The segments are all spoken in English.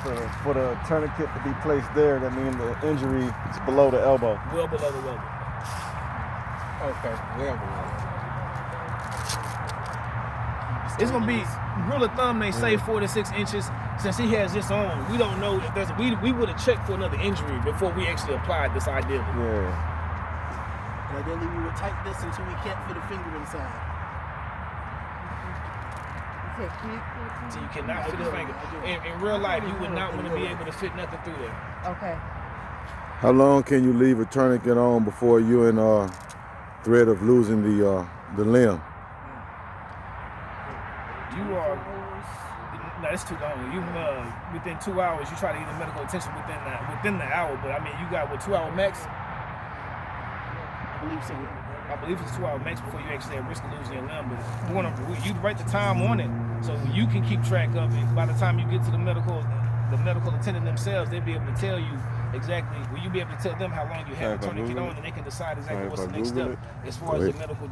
For the tourniquet to be placed there, that means the injury is below the elbow. Well below the elbow. Okay, well below. It's gonna be rule of thumb. They say 4 to 6 inches. Since he has this on, we don't know if there's. We would have checked for another injury before we actually applied this ideally. Yeah. And ideally, we would tighten this until we can't fit a finger inside. So you cannot fit a finger. In real life, you would not want to be able to fit nothing through there. Okay. How long can you leave a tourniquet on before you're in threat of losing the limb? You are. No, it's too long. You within 2 hours, you try to get medical attention within the hour. But I mean, you got 2 hour max. I believe so. I believe it's 2 hour max before you actually have risk of losing your limb. But you write the time on it so you can keep track of it. By the time you get to the medical attendant themselves, they'll be able to tell you exactly. Will you be able to tell them how long you have the tourniquet on, and they can decide exactly what's the next step as far as the medical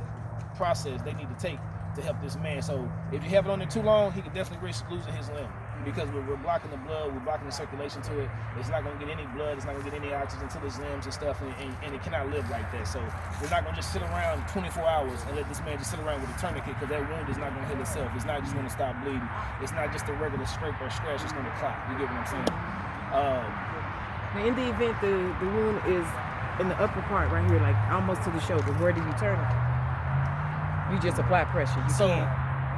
process they need to take to help this man. So if you have it on there too long, he could definitely risk losing his limb because we're blocking the blood, we're blocking the circulation to it. It's not going to get any blood, it's not going to get any oxygen to his limbs and stuff, and it cannot live like that. So we're not going to just sit around 24 hours and let this man just sit around with a tourniquet, because that wound is not going to heal itself. It's not just going to stop bleeding. It's not just a regular scrape or scratch, it's going to clot. You get what I'm saying? Now, in the event the wound is in the upper part right here, like almost to the shoulder, where do you turn it? You just apply pressure.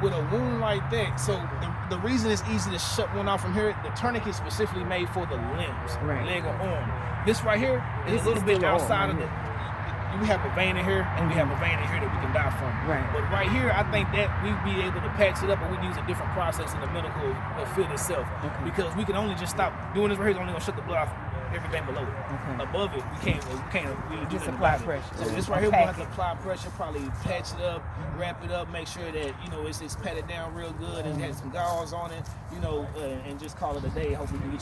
With a wound like that, so the reason it's easy to shut one off from here, the tourniquet is specifically made for the limbs, leg or arm. This right here is a little bit outside of the. We have a vein in here, and we have a vein in here that we can die from. Right. But right here, I think that we'd be able to patch it up, and we'd use a different process in the medical field itself, because we can only just stop doing this right here. It's only gonna shut the blood off everything below it. Above it, we can't really do just that. apply pressure. So this right here, we'll have to apply pressure, probably patch it up, wrap it up, make sure that it's patted down real good and has some gauze on it, and just call it a day. Hopefully we can get you